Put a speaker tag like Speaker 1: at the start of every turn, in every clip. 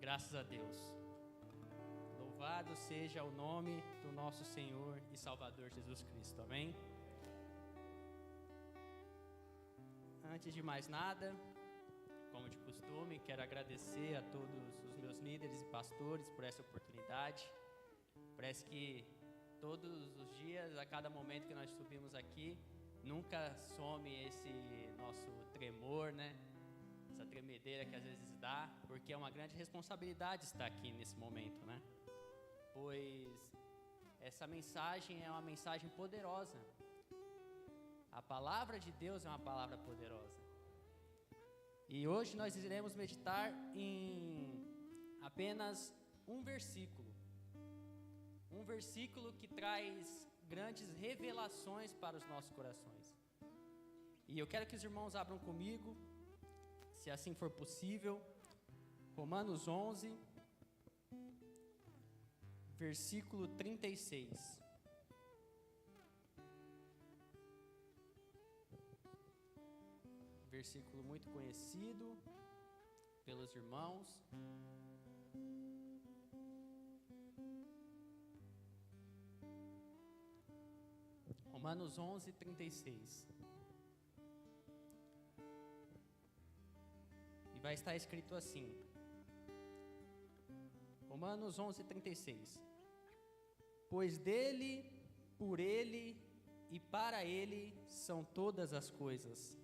Speaker 1: Graças a Deus. Louvado seja o nome do nosso Senhor e Salvador Jesus Cristo. Amém? Antes de mais nada, como de costume, quero agradecer a todos os meus líderes e pastores por essa oportunidade. Parece que todos os dias, a cada momento que nós subimos aqui, nunca some esse nosso tremor, né? Essa tremedeira que às vezes dá, porque é uma grande responsabilidade estar aqui nesse momento, né? Pois essa mensagem é uma mensagem poderosa. A palavra de Deus é uma palavra poderosa. E hoje nós iremos meditar em apenas um versículo. Um versículo que traz grandes revelações para os nossos corações. E eu quero que os irmãos abram comigo, se assim for possível, Romanos 11, versículo 36. Versículo muito conhecido pelos irmãos. Romanos 11, 36. E vai estar escrito assim. Romanos 11, 36. Pois dele, por ele e para ele são todas as coisas.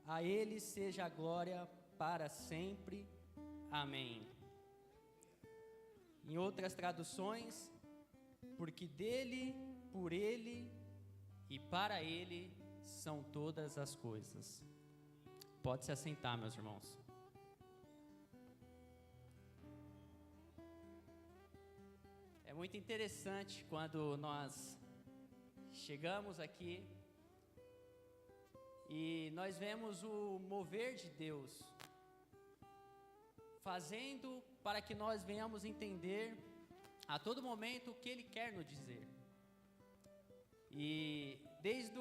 Speaker 1: A ele seja a glória para sempre. Amém. Em outras traduções, porque dele, por ele e para ele são todas as coisas. Pode se assentar, meus irmãos. É muito interessante quando nós chegamos aqui e nós vemos o mover de Deus, fazendo para que nós venhamos entender a todo momento o que Ele quer nos dizer. E desde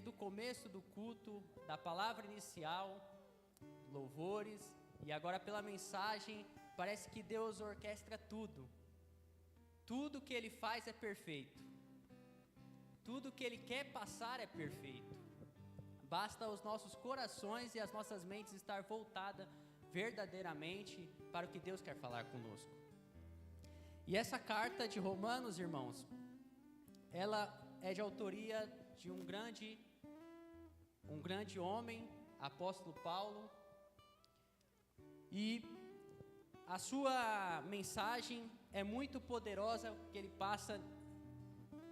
Speaker 1: o começo do culto, da palavra inicial, louvores, e agora pela mensagem, parece que Deus orquestra tudo. Tudo que Ele faz é perfeito. Tudo que Ele quer passar é perfeito. Basta os nossos corações e as nossas mentes estar voltadas verdadeiramente para o que Deus quer falar conosco. E essa carta de Romanos, irmãos, ela é de autoria de um grande homem, apóstolo Paulo, e a sua mensagem é muito poderosa, que ele passa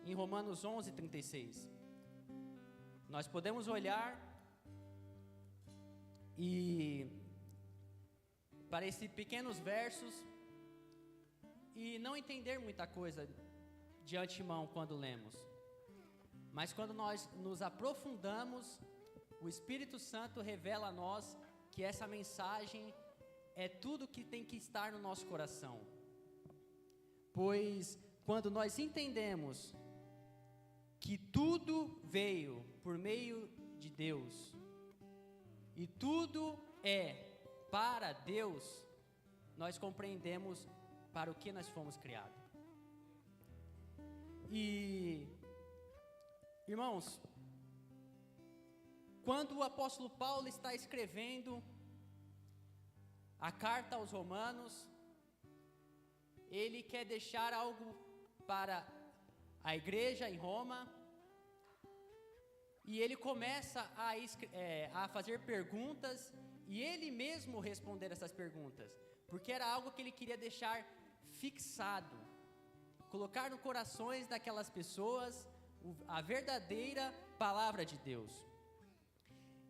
Speaker 1: em Romanos 11, 36. Nós podemos olhar e para esses pequenos versos e não entender muita coisa de antemão quando lemos, mas quando nós nos aprofundamos, o Espírito Santo revela a nós que essa mensagem é tudo que tem que estar no nosso coração. Pois quando nós entendemos que tudo veio por meio de Deus e tudo é para Deus, nós compreendemos para o que nós fomos criados. E, irmãos, quando o apóstolo Paulo está escrevendo a carta aos Romanos, ele quer deixar algo para a igreja em Roma, e ele começa a fazer perguntas, e ele mesmo responder essas perguntas, porque era algo que ele queria deixar fixado, colocar no corações daquelas pessoas a verdadeira palavra de Deus.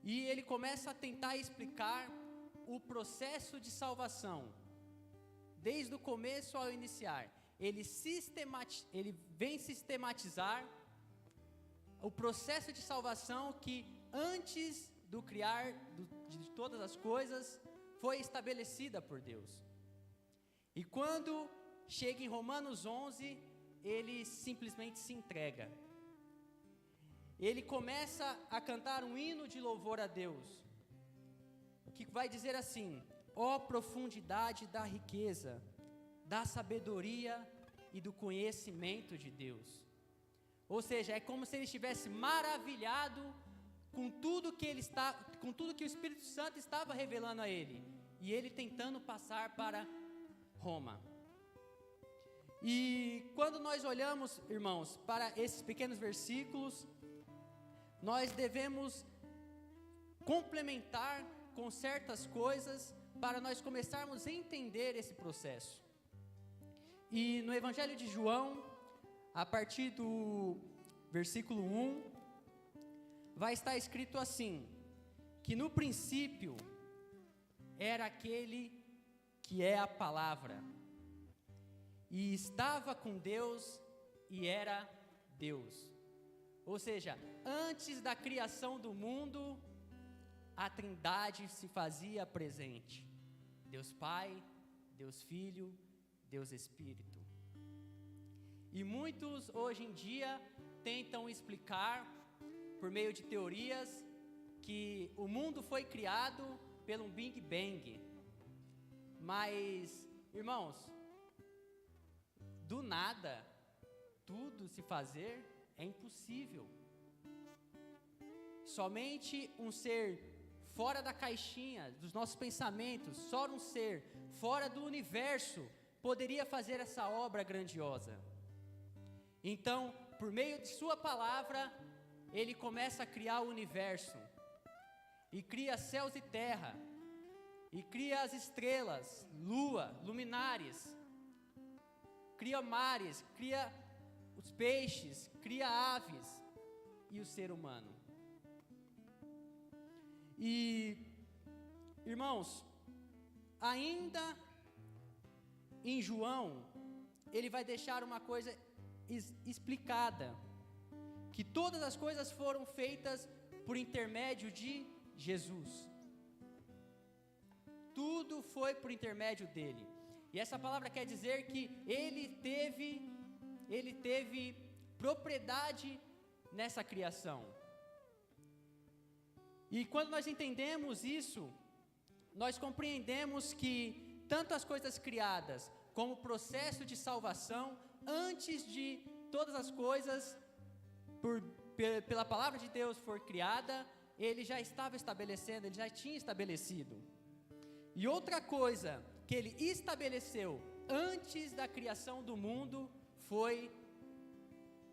Speaker 1: E ele começa a tentar explicar o processo de salvação, desde o começo ao iniciar. Ele vem sistematizar o processo de salvação que antes do criar de todas as coisas foi estabelecida por Deus. E quando chega em Romanos 11, ele simplesmente se entrega. Ele começa a cantar um hino de louvor a Deus, que vai dizer assim: ó profundidade da riqueza, da sabedoria e do conhecimento de Deus. Ou seja, é como se ele estivesse maravilhado com tudo que o Espírito Santo estava revelando a ele, e ele tentando passar para Roma. E quando nós olhamos, irmãos, para esses pequenos versículos, nós devemos complementar com certas coisas para nós começarmos a entender esse processo. E no Evangelho de João, a partir do versículo 1, vai estar escrito assim, que no princípio era aquele que é a palavra, e estava com Deus e era Deus. Ou seja, antes da criação do mundo, a Trindade se fazia presente. Deus Pai, Deus Filho, Deus Espírito. E muitos hoje em dia tentam explicar, por meio de teorias, que o mundo foi criado pelo Big Bang. Mas, irmãos, do nada, tudo se fazer é impossível. Somente um ser fora da caixinha, dos nossos pensamentos, só um ser fora do universo poderia fazer essa obra grandiosa. Então, por meio de sua palavra, ele começa a criar o universo, e cria céus e terra, e cria as estrelas, lua, luminares, cria mares, cria os peixes, cria aves e o ser humano. E, irmãos, ainda em João, ele vai deixar uma coisa explicada, que todas as coisas foram feitas por intermédio de Jesus. Tudo foi por intermédio dele. E essa palavra quer dizer que ele teve propriedade nessa criação. E quando nós entendemos isso, nós compreendemos que tanto as coisas criadas como o processo de salvação, antes de todas as coisas, pela palavra de Deus for criada, ele já estava estabelecendo, ele já tinha estabelecido. E outra coisa que ele estabeleceu antes da criação do mundo foi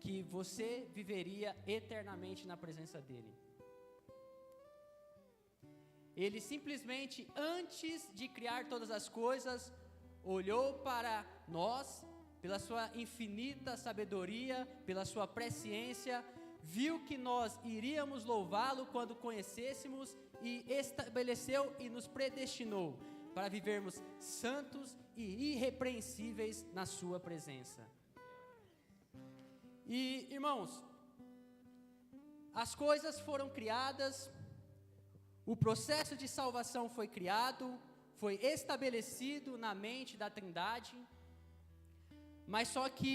Speaker 1: que você viveria eternamente na presença dele. Ele simplesmente, antes de criar todas as coisas, olhou para nós, pela sua infinita sabedoria, pela sua presciência, viu que nós iríamos louvá-lo quando conhecêssemos e estabeleceu e nos predestinou para vivermos santos e irrepreensíveis na sua presença. E, irmãos, as coisas foram criadas, o processo de salvação foi criado, foi estabelecido na mente da Trindade, mas só que,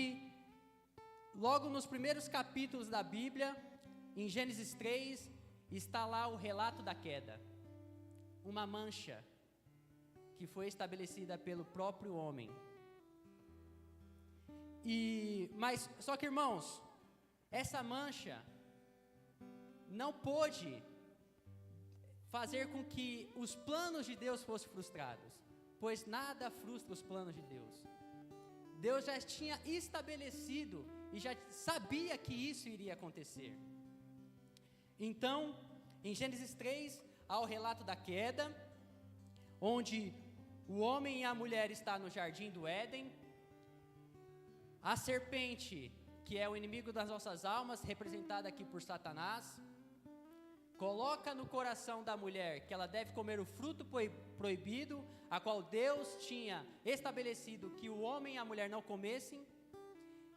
Speaker 1: logo nos primeiros capítulos da Bíblia, em Gênesis 3, está lá o relato da queda, uma mancha que foi estabelecida pelo próprio homem. Mas só que, irmãos, essa mancha não pôde fazer com que os planos de Deus fossem frustrados, pois nada frustra os planos de Deus. Deus já tinha estabelecido e já sabia que isso iria acontecer. Então, em Gênesis 3, há o relato da queda, onde o homem e a mulher estão no jardim do Éden. A serpente, que é o inimigo das nossas almas, representada aqui por Satanás, coloca no coração da mulher que ela deve comer o fruto proibido, a qual Deus tinha estabelecido que o homem e a mulher não comessem.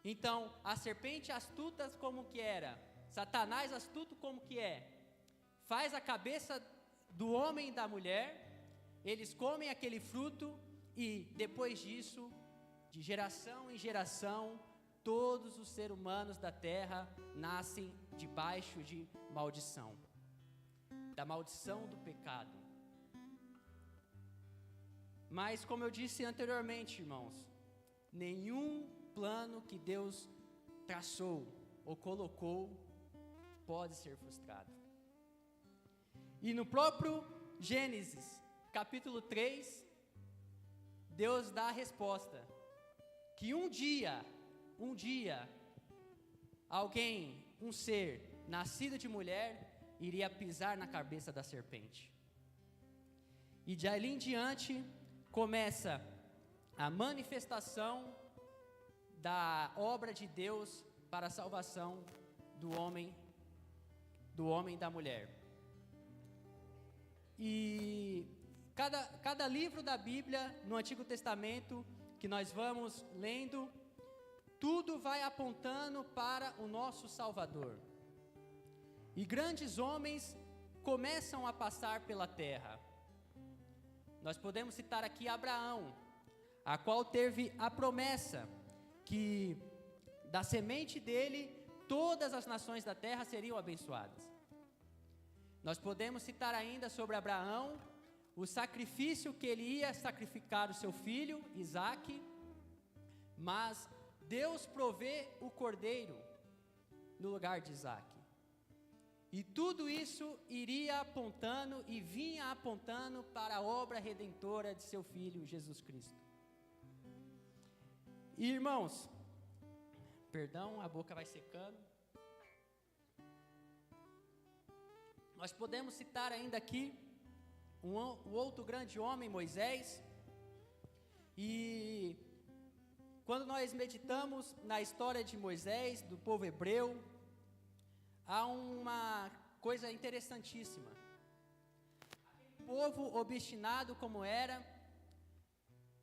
Speaker 1: Então, a serpente astuta como que era, Satanás astuto como que é, faz a cabeça do homem e da mulher, eles comem aquele fruto e depois disso, de geração em geração, todos os seres humanos da terra nascem debaixo de maldição, da maldição do pecado. Mas, como eu disse anteriormente, irmãos, nenhum plano que Deus traçou ou colocou pode ser frustrado. E no próprio Gênesis, capítulo 3, Deus dá a resposta, que um dia, alguém, um ser nascido de mulher, iria pisar na cabeça da serpente. E de ali em diante, começa a manifestação da obra de Deus para a salvação do homem e da mulher. E cada livro da Bíblia, no Antigo Testamento, que nós vamos lendo, tudo vai apontando para o nosso Salvador. E grandes homens começam a passar pela terra. Nós podemos citar aqui Abraão, a qual teve a promessa que da semente dele todas as nações da terra seriam abençoadas. Nós podemos citar ainda sobre Abraão o sacrifício que ele ia sacrificar o seu filho, Isaque, mas Deus provê o cordeiro no lugar de Isaque. E tudo isso iria apontando e vinha apontando para a obra redentora de seu filho, Jesus Cristo. E, irmãos, perdão, a boca vai secando. Nós podemos citar ainda aqui o outro grande homem, Moisés. E quando nós meditamos na história de Moisés, do povo hebreu, há uma coisa interessantíssima. O povo obstinado como era,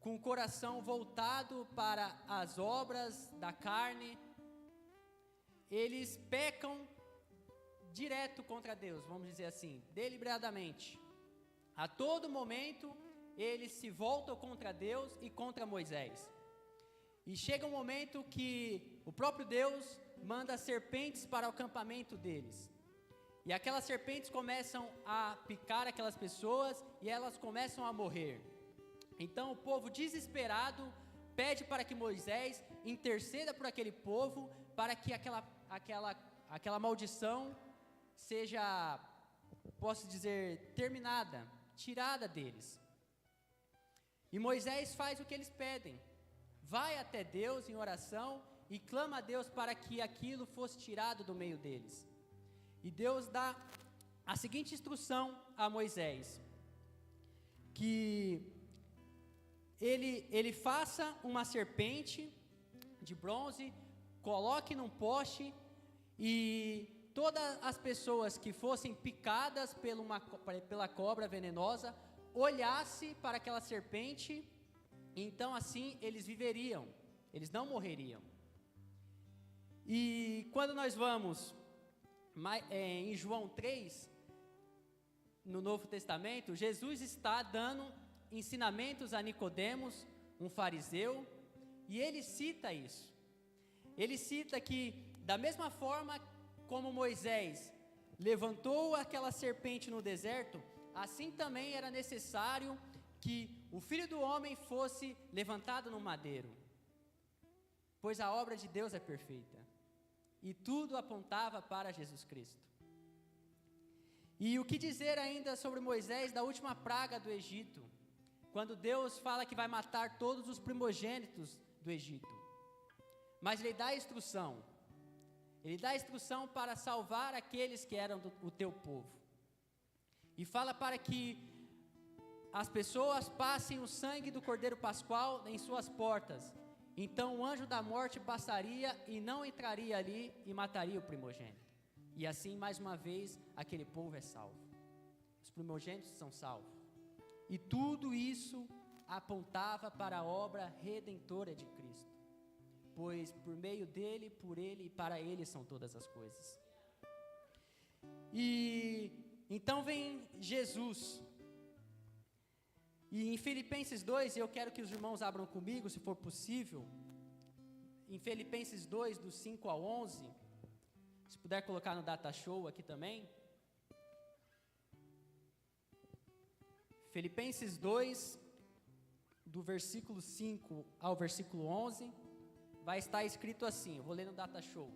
Speaker 1: com o coração voltado para as obras da carne, eles pecam direto contra Deus, vamos dizer assim, deliberadamente. A todo momento, eles se voltam contra Deus e contra Moisés. E chega um momento que o próprio Deus manda serpentes para o acampamento deles. E aquelas serpentes começam a picar aquelas pessoas e elas começam a morrer. Então o povo desesperado pede para que Moisés interceda por aquele povo, para que aquela maldição seja, posso dizer, terminada, tirada deles. E Moisés faz o que eles pedem, vai até Deus em oração e clama a Deus para que aquilo fosse tirado do meio deles. E Deus dá a seguinte instrução a Moisés, que ele faça uma serpente de bronze, coloque num poste, e todas as pessoas que fossem picadas pela cobra venenosa, olhasse para aquela serpente, então assim eles viveriam, eles não morreriam. E quando nós vamos em João 3, no Novo Testamento, Jesus está dando ensinamentos a Nicodemos, um fariseu, e ele cita isso. Ele cita que, da mesma forma como Moisés levantou aquela serpente no deserto, assim também era necessário que o Filho do Homem fosse levantado no madeiro, pois a obra de Deus é perfeita. E tudo apontava para Jesus Cristo. E o que dizer ainda sobre Moisés da última praga do Egito, quando Deus fala que vai matar todos os primogênitos do Egito, mas Ele dá a instrução, Ele dá a instrução para salvar aqueles que eram o teu povo, e fala para que as pessoas passem o sangue do Cordeiro Pascual em suas portas. Então o anjo da morte passaria e não entraria ali e mataria o primogênito. E assim, mais uma vez, aquele povo é salvo. Os primogênitos são salvos. E tudo isso apontava para a obra redentora de Cristo. Pois por meio dele, por ele e para ele são todas as coisas. E então vem Jesus. E em Filipenses 2, eu quero que os irmãos abram comigo, se for possível, em Filipenses 2, do 5 ao 11, se puder colocar no data show aqui também. Filipenses 2, do versículo 5 ao versículo 11, vai estar escrito assim, eu vou ler no Data Show.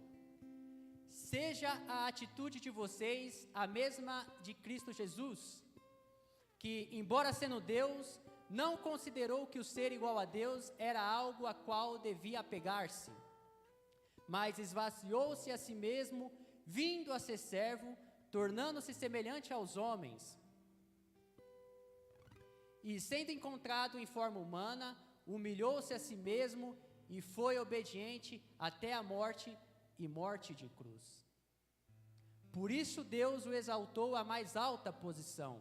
Speaker 1: Seja a atitude de vocês a mesma de Cristo Jesus, que, embora sendo Deus, não considerou que o ser igual a Deus era algo a qual devia apegar-se, mas esvaziou-se a si mesmo, vindo a ser servo, tornando-se semelhante aos homens. E sendo encontrado em forma humana, humilhou-se a si mesmo e foi obediente até a morte e morte de cruz. Por isso Deus o exaltou à mais alta posição.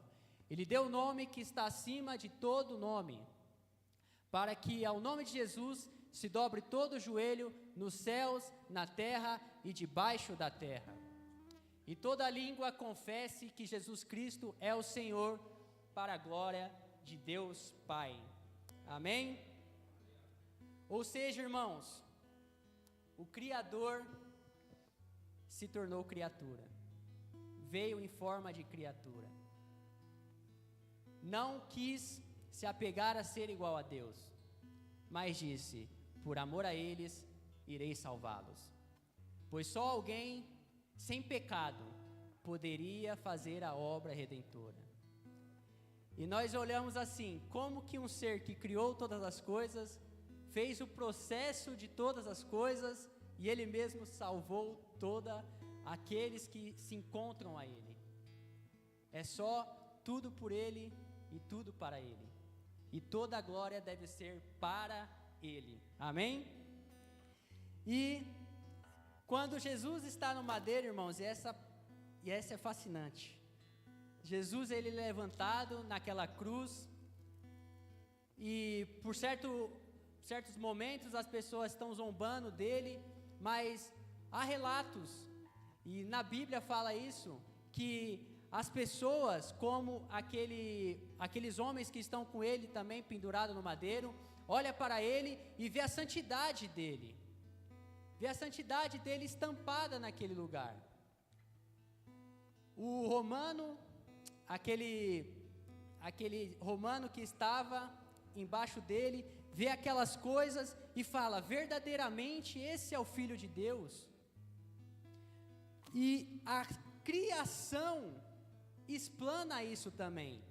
Speaker 1: Ele deu o nome que está acima de todo nome, para que ao nome de Jesus se dobre todo o joelho nos céus, na terra e debaixo da terra. E toda língua confesse que Jesus Cristo é o Senhor, para a glória de Deus Pai. Amém? Ou seja, irmãos, o Criador se tornou criatura, veio em forma de criatura, não quis se apegar a ser igual a Deus, mas disse, por amor a eles, irei salvá-los, pois só alguém sem pecado poderia fazer a obra redentora. E nós olhamos assim, como que um ser que criou todas as coisas, fez o processo de todas as coisas, e Ele mesmo salvou todos aqueles que se encontram a Ele. É só tudo por Ele e tudo para Ele. E toda a glória deve ser para Ele. Amém? E quando Jesus está no madeiro, irmãos, e essa é fascinante. Jesus, ele é levantado naquela cruz, e por certos momentos as pessoas estão zombando dele, mas há relatos, e na Bíblia fala isso, que as pessoas, como aqueles homens que estão com ele também pendurados no madeiro, olha para ele e vê a santidade dele, estampada naquele lugar. O romano, aquele romano que estava embaixo dele, vê aquelas coisas e fala, verdadeiramente esse é o Filho de Deus. E a criação explana isso também,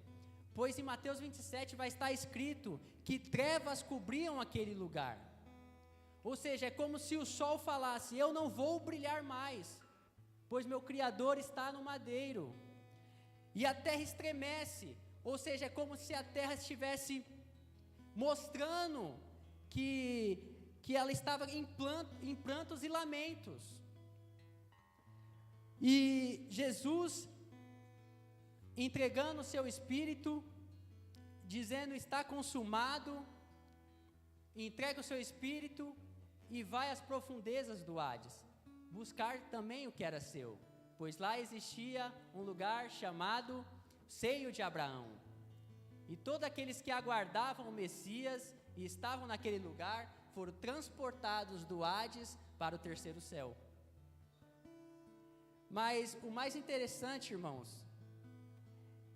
Speaker 1: pois em Mateus 27 vai estar escrito que trevas cobriam aquele lugar, ou seja, é como se o sol falasse, eu não vou brilhar mais, pois meu Criador está no madeiro, e a terra estremece, ou seja, é como se a terra estivesse mostrando que ela estava em prantos e lamentos, e Jesus entregando o seu Espírito, dizendo, está consumado, entrega o seu Espírito, e vai às profundezas do Hades, buscar também o que era seu, pois lá existia um lugar chamado Seio de Abraão, e todos aqueles que aguardavam o Messias e estavam naquele lugar, foram transportados do Hades para o terceiro céu. Mas o mais interessante, irmãos,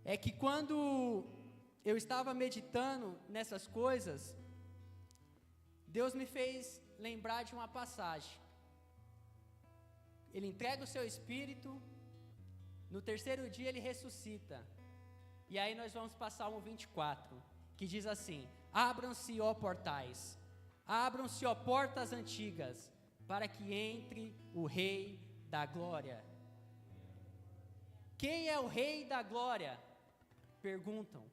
Speaker 1: é que quando eu estava meditando nessas coisas, Deus me fez lembrar de uma passagem. Ele entrega o seu Espírito, no terceiro dia ele ressuscita, e aí nós vamos para Salmo 24, que diz assim, abram-se, ó portais, abram-se, ó portas antigas, para que entre o Rei da Glória. Quem é o Rei da Glória? Perguntam.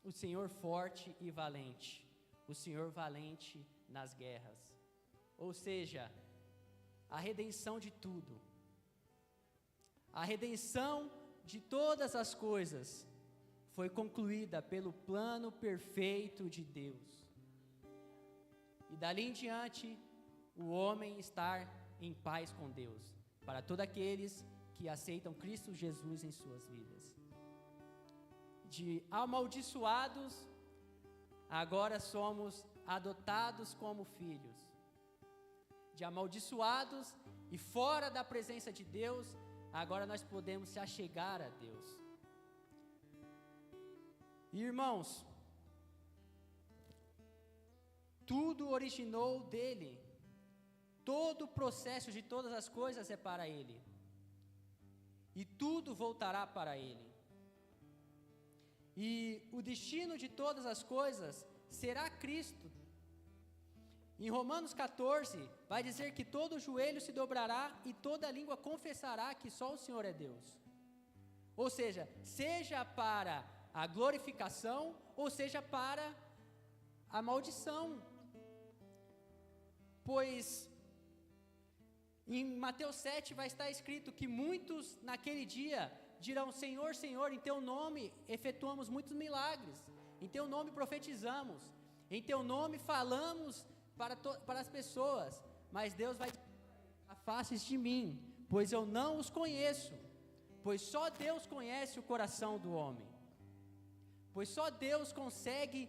Speaker 1: O Senhor forte e valente, o Senhor valente nas guerras, ou seja, a redenção de tudo, a redenção de todas as coisas, foi concluída pelo plano perfeito de Deus, e dali em diante, o homem estar em paz com Deus, para todos aqueles que aceitam Cristo Jesus em suas vidas. De amaldiçoados, agora somos adotados como filhos. De amaldiçoados e fora da presença de Deus, agora nós podemos se achegar a Deus. Irmãos, tudo originou dele. Todo o processo de todas as coisas é para ele. E tudo voltará para ele. E o destino de todas as coisas será Cristo. Em Romanos 14, vai dizer que todo joelho se dobrará e toda língua confessará que só o Senhor é Deus. Ou seja para a glorificação, ou seja para a maldição. Pois em Mateus 7 vai estar escrito que muitos naquele dia dirão: Senhor, Senhor, em Teu nome efetuamos muitos milagres, em Teu nome profetizamos, em Teu nome falamos para as pessoas, mas Deus vai dizer: afastes de mim, pois eu não os conheço, pois só Deus conhece o coração do homem, pois só Deus consegue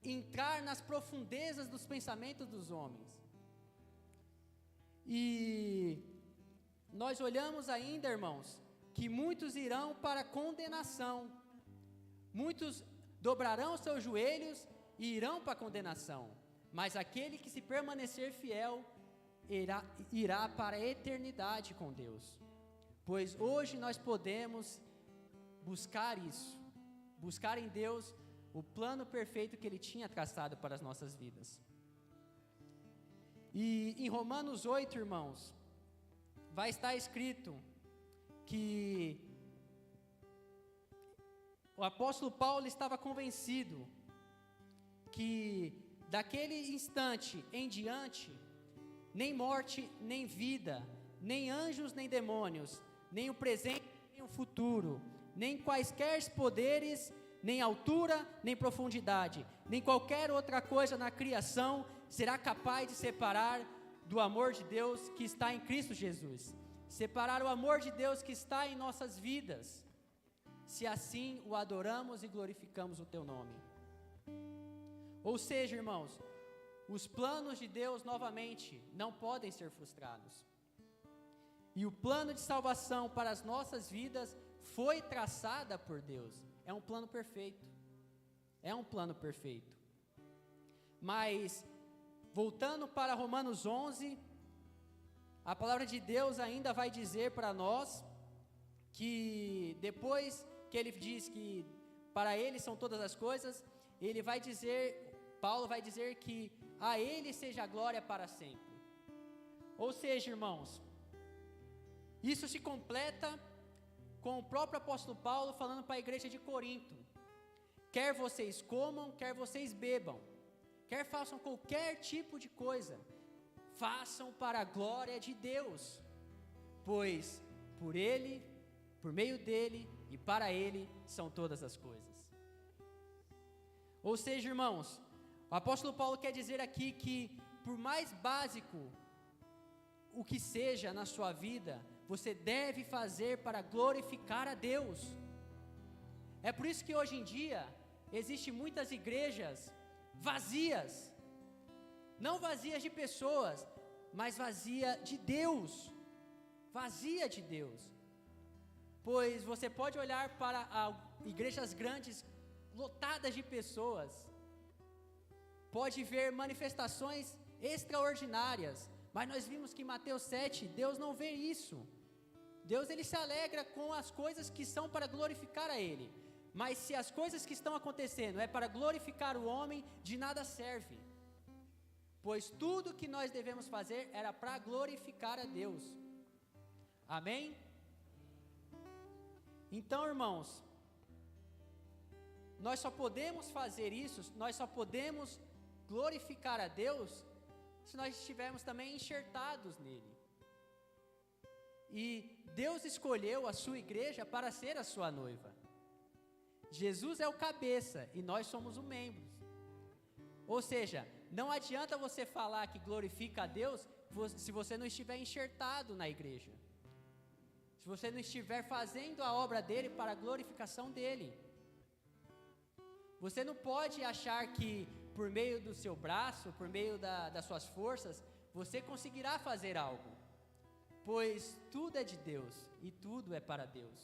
Speaker 1: entrar nas profundezas dos pensamentos dos homens. E nós olhamos ainda, irmãos, que muitos irão para a condenação, muitos dobrarão seus joelhos e irão para a condenação, mas aquele que se permanecer fiel irá para a eternidade com Deus. Pois hoje nós podemos buscar isso, buscar em Deus o plano perfeito que Ele tinha traçado para as nossas vidas. E em Romanos 8, irmãos, vai estar escrito que o apóstolo Paulo estava convencido que daquele instante em diante, nem morte, nem vida, nem anjos, nem demônios, nem o presente, nem o futuro, nem quaisquer poderes, nem altura, nem profundidade, nem qualquer outra coisa na criação será capaz de separar do amor de Deus que está em Cristo Jesus. Separar o amor de Deus que está em nossas vidas, se assim o adoramos e glorificamos o Teu nome. Ou seja, irmãos, os planos de Deus novamente não podem ser frustrados. E o plano de salvação para as nossas vidas foi traçada por Deus. É um plano perfeito. É um plano perfeito. Mas, voltando para Romanos 11, a palavra de Deus ainda vai dizer para nós que depois que ele diz que para ele são todas as coisas, ele vai dizer, Paulo vai dizer que a ele seja a glória para sempre. Ou seja, irmãos, isso se completa com o próprio apóstolo Paulo falando para a igreja de Corinto: quer vocês comam, quer vocês bebam, quer façam qualquer tipo de coisa, façam para a glória de Deus, pois por Ele, por meio dEle e para Ele são todas as coisas. Ou seja, irmãos, o apóstolo Paulo quer dizer aqui que, por mais básico o que seja na sua vida, você deve fazer para glorificar a Deus. É por isso que hoje em dia existem muitas igrejas vazias, não vazias de pessoas, mas vazia de Deus, vazia de Deus. Pois você pode olhar para igrejas grandes, lotadas de pessoas, pode ver manifestações extraordinárias, mas nós vimos que em Mateus 7, Deus não vê isso. Deus, Ele se alegra com as coisas que são para glorificar a Ele. Mas se as coisas que estão acontecendo é para glorificar o homem, de nada serve. Pois tudo que nós devemos fazer era para glorificar a Deus. Amém? Então, irmãos, nós só podemos fazer isso, nós só podemos glorificar a Deus se nós estivermos também enxertados nele. E Deus escolheu a sua igreja para ser a sua noiva. Jesus é o cabeça e nós somos o membro. Ou seja, não adianta você falar que glorifica a Deus se você não estiver enxertado na igreja, se você não estiver fazendo a obra dele para a glorificação dele. Você não pode achar que por meio do seu braço, por meio das suas forças, você conseguirá fazer algo, pois tudo é de Deus e tudo é para Deus.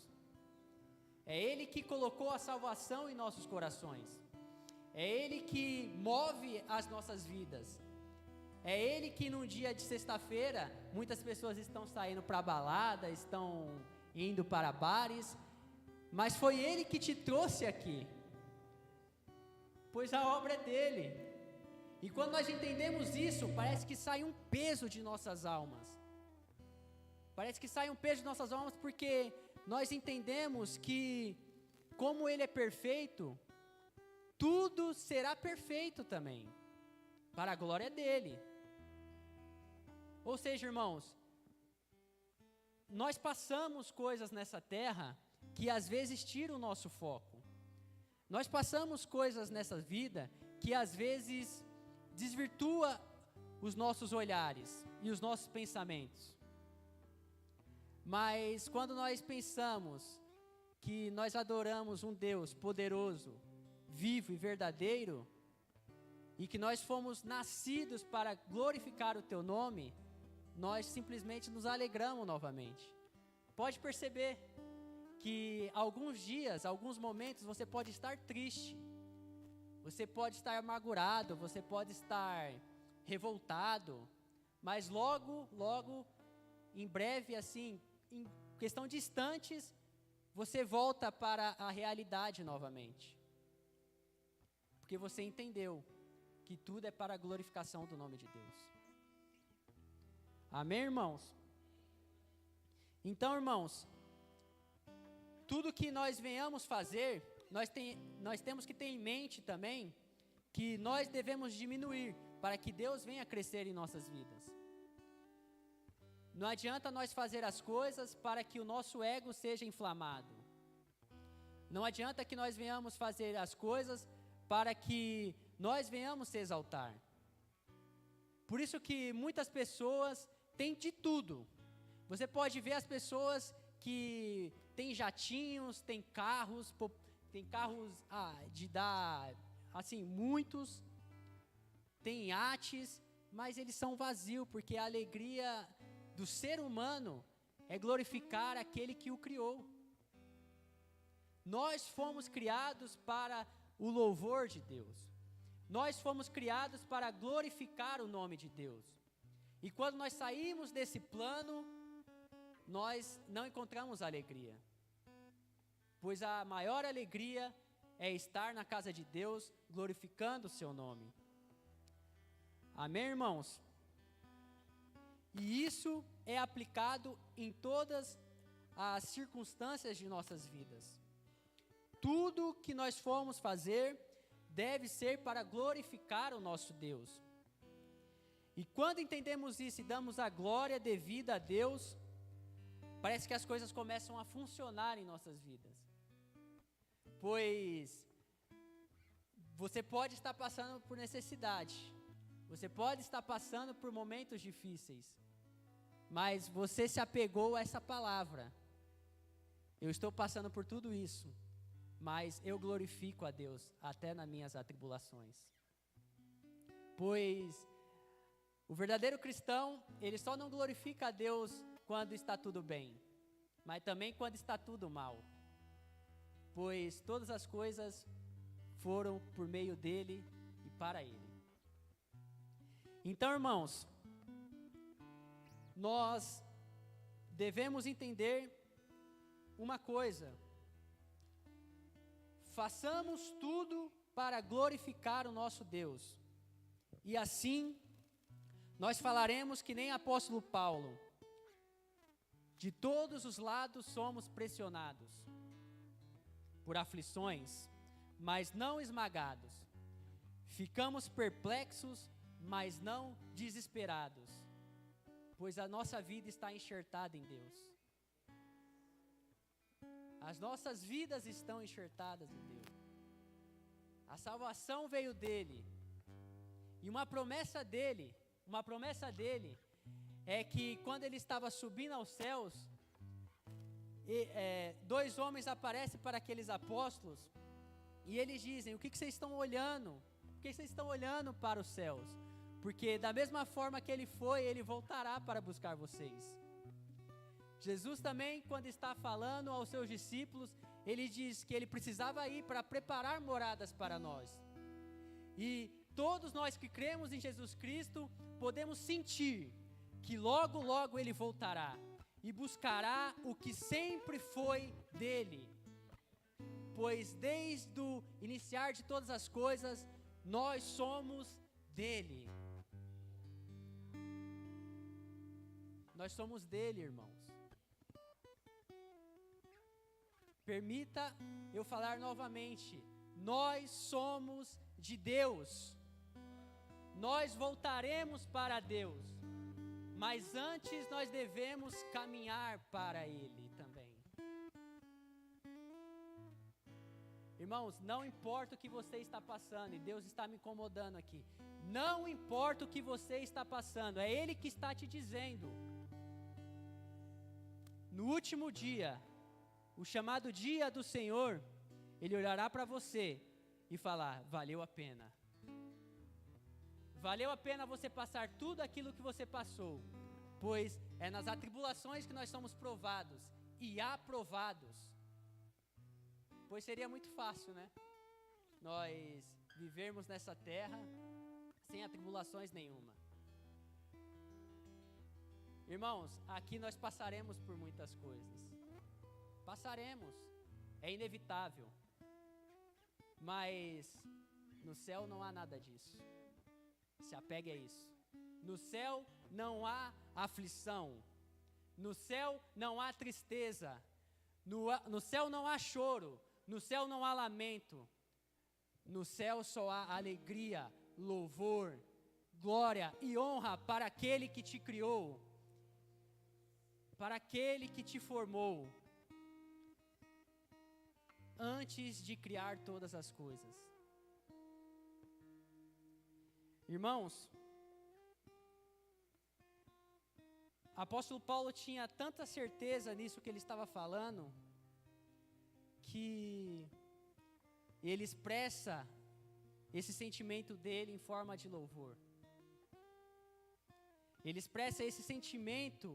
Speaker 1: É Ele que colocou a salvação em nossos corações. É Ele que move as nossas vidas. É Ele que num dia de sexta-feira, muitas pessoas estão saindo para balada, estão indo para bares, mas foi Ele que te trouxe aqui, pois a obra é dEle. E quando nós entendemos isso, parece que sai um peso de nossas almas. Parece que sai um peso de nossas almas porque nós entendemos que, como Ele é perfeito, tudo será perfeito também, para a glória dEle. Ou seja, irmãos, nós passamos coisas nessa terra que às vezes tiram o nosso foco. Nós passamos coisas nessa vida que às vezes desvirtua os nossos olhares e os nossos pensamentos. Mas quando nós pensamos que nós adoramos um Deus poderoso, vivo e verdadeiro, e que nós fomos nascidos para glorificar o Teu nome, nós simplesmente nos alegramos novamente. Pode perceber que alguns dias, alguns momentos, você pode estar triste, você pode estar amargurado, você pode estar revoltado, mas logo, em breve, assim, em questão de instantes, você volta para a realidade novamente. Porque você entendeu que tudo é para a glorificação do nome de Deus. Amém, irmãos? Então, irmãos, tudo que nós venhamos fazer, nós temos que ter em mente também que nós devemos diminuir para que Deus venha crescer em nossas vidas. Não adianta nós fazer as coisas para que o nosso ego seja inflamado. Não adianta que nós venhamos fazer as coisas para que nós venhamos se exaltar. Por isso que muitas pessoas têm de tudo. Você pode ver as pessoas que têm jatinhos, têm carros de dar, assim, muitos, têm iates, mas eles são vazios, porque a alegria do ser humano é glorificar aquele que o criou. Nós fomos criados para o louvor de Deus. Nós fomos criados para glorificar o nome de Deus. E quando nós saímos desse plano, nós não encontramos alegria. Pois a maior alegria é estar na casa de Deus, glorificando o seu nome. Amém, irmãos? E isso é aplicado em todas as circunstâncias de nossas vidas. Tudo que nós formos fazer deve ser para glorificar o nosso Deus. E quando entendemos isso e damos a glória devida a Deus, parece que as coisas começam a funcionar em nossas vidas. Pois você pode estar passando por necessidade, você pode estar passando por momentos difíceis, mas você se apegou a essa palavra. Eu estou passando por tudo isso, mas eu glorifico a Deus até nas minhas atribulações. Pois o verdadeiro cristão, ele só não glorifica a Deus quando está tudo bem, mas também quando está tudo mal. Pois todas as coisas foram por meio dele e para ele. Então, irmãos, nós devemos entender uma coisa: façamos tudo para glorificar o nosso Deus, e assim nós falaremos que nem apóstolo Paulo: de todos os lados somos pressionados por aflições, mas não esmagados. Ficamos perplexos, mas não desesperados, pois a nossa vida está enxertada em Deus. As nossas vidas estão enxertadas em Deus. A salvação veio dele. E uma promessa dele é que quando ele estava subindo aos céus, dois homens aparecem para aqueles apóstolos e eles dizem: o que vocês estão olhando? Por que vocês estão olhando para os céus? Porque da mesma forma que ele foi, ele voltará para buscar vocês. Jesus também, quando está falando aos seus discípulos, ele diz que ele precisava ir para preparar moradas para nós. E todos nós que cremos em Jesus Cristo, podemos sentir que logo, logo Ele voltará e buscará o que sempre foi dele. Pois desde o iniciar de todas as coisas, nós somos dele. Nós somos dele, irmãos. Permita eu falar novamente. Nós somos de Deus. Nós voltaremos para Deus. Mas antes nós devemos caminhar para Ele também. Irmãos, não importa o que você está passando, e Deus está me incomodando aqui. Não importa o que você está passando, é Ele que está te dizendo. No último dia, o chamado dia do Senhor, Ele olhará para você e falar: valeu a pena. Valeu a pena você passar tudo aquilo que você passou, pois é nas atribulações que nós somos provados e aprovados. Pois seria muito fácil, né? Nós vivermos nessa terra sem atribulações nenhuma. Irmãos, aqui nós passaremos por muitas coisas. Passaremos, é inevitável. Mas no céu não há nada disso. Se apegue a isso. No céu não há aflição. No céu não há tristeza. No céu não há choro. No céu não há lamento. No céu só há alegria, louvor, glória e honra para aquele que te criou, para aquele que te formou, antes de criar todas as coisas. Irmãos, apóstolo Paulo tinha tanta certeza nisso que ele estava falando, que ele expressa esse sentimento dele em forma de louvor. Ele expressa esse sentimento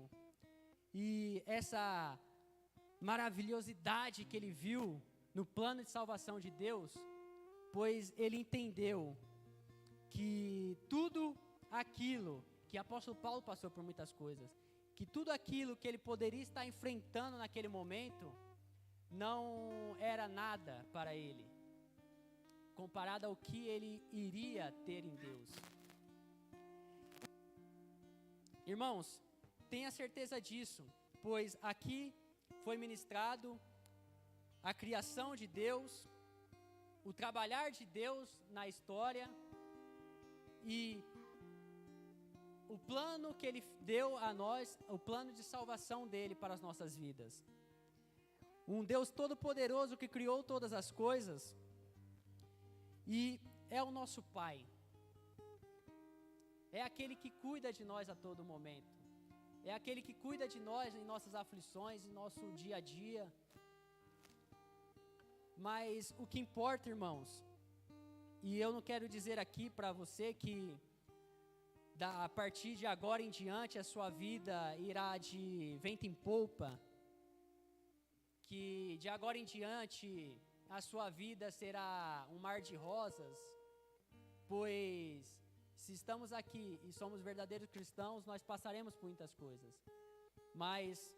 Speaker 1: e essa maravilhosidade que ele viu no plano de salvação de Deus, pois ele entendeu que tudo aquilo que o apóstolo Paulo passou por muitas coisas, que tudo aquilo que ele poderia estar enfrentando naquele momento, não era nada para ele, comparado ao que ele iria ter em Deus. Irmãos, tenha certeza disso, pois aqui foi ministrado a criação de Deus, o trabalhar de Deus na história e o plano que Ele deu a nós, o plano de salvação dEle para as nossas vidas. Um Deus todo-poderoso que criou todas as coisas e é o nosso Pai. É aquele que cuida de nós a todo momento. É aquele que cuida de nós em nossas aflições, em nosso dia a dia. Mas o que importa, irmãos, e eu não quero dizer aqui para você que a partir de agora em diante a sua vida irá de vento em polpa, que de agora em diante a sua vida será um mar de rosas, pois se estamos aqui e somos verdadeiros cristãos, nós passaremos por muitas coisas, mas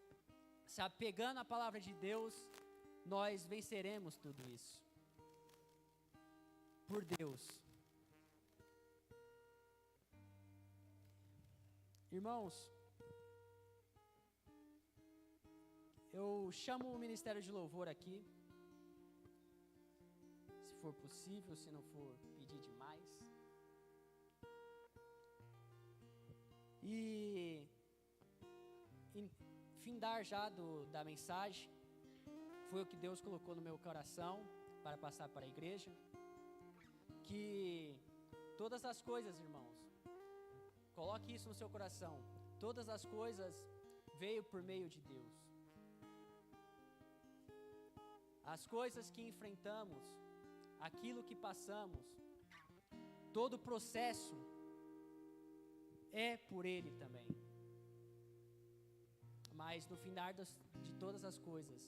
Speaker 1: se apegando à palavra de Deus, nós venceremos tudo isso, por Deus. Irmãos, eu chamo o Ministério de Louvor aqui, se for possível, se não for pedir demais. E findar já da mensagem, foi o que Deus colocou no meu coração para passar para a igreja, que todas as coisas, irmãos, coloque isso no seu coração, todas as coisas veio por meio de Deus. As coisas que enfrentamos, aquilo que passamos, todo o processo é por Ele também. Mas no final de todas as coisas,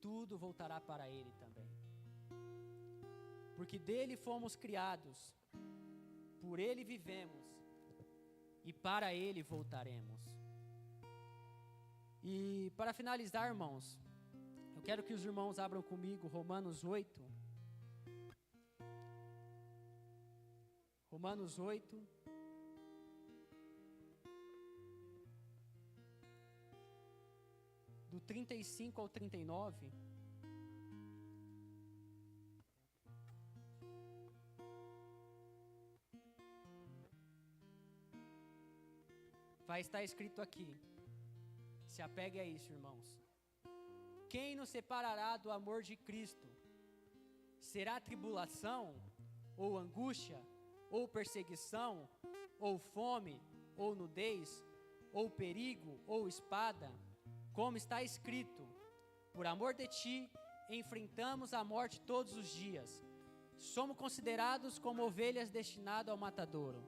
Speaker 1: tudo voltará para Ele também. porque dele fomos criados, por ele vivemos e para ele voltaremos. E para finalizar, irmãos, eu quero que os irmãos abram comigo Romanos 8. Romanos 8. Do 35 ao 39. Vai estar escrito aqui. Se apegue a isso, irmãos. Quem nos separará do amor de Cristo? Será tribulação, ou angústia, ou perseguição, ou fome, ou nudez, ou perigo, ou espada? Como está escrito: por amor de ti, enfrentamos a morte todos os dias. Somos considerados como ovelhas destinadas ao matadouro.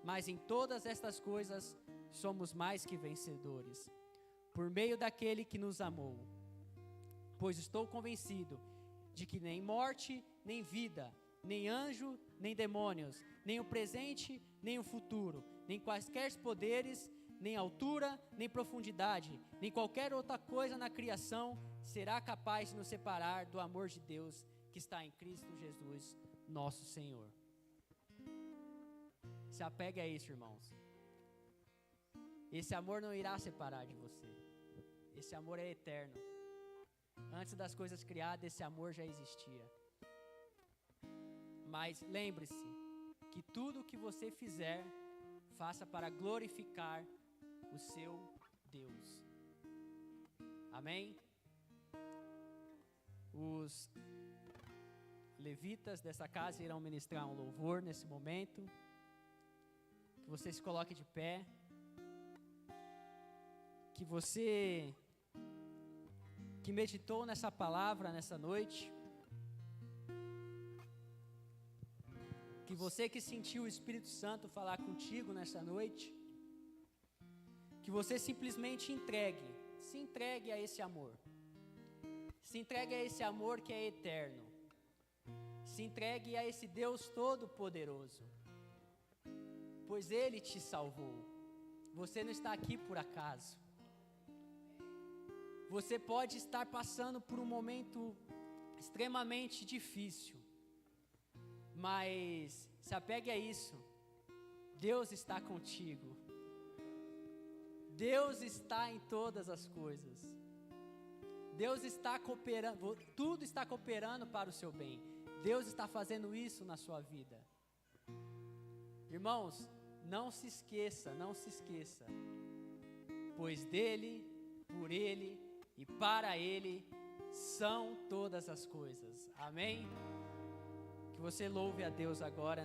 Speaker 1: Mas em todas estas coisas, somos mais que vencedores, por meio daquele que nos amou. Pois estou convencido de que nem morte, nem vida, nem anjo, nem demônios, nem o presente, nem o futuro, nem quaisquer poderes, nem altura, nem profundidade, nem qualquer outra coisa na criação será capaz de nos separar do amor de Deus que está em Cristo Jesus, nosso Senhor. Se apegue a isso, irmãos. Esse amor não irá separar de você. Esse amor é eterno. Antes das coisas criadas, esse amor já existia. Mas lembre-se que tudo o que você fizer, faça para glorificar o seu Deus. Amém? Os levitas dessa casa irão ministrar um louvor nesse momento. Que você se coloque de pé. Que você que meditou nessa palavra nessa noite, que você que sentiu o Espírito Santo falar contigo nessa noite, que você simplesmente se entregue a esse amor, se entregue a esse amor que é eterno, se entregue a esse Deus Todo-Poderoso, pois Ele te salvou. Você não está aqui por acaso. Você pode estar passando por um momento extremamente difícil, mas se apegue a isso. Deus está contigo. Deus está em todas as coisas. Deus está cooperando, tudo está cooperando para o seu bem. Deus está fazendo isso na sua vida. Irmãos, não se esqueça, pois dele, por ele e para ele são todas as coisas. Amém? Que você louve a Deus agora nesse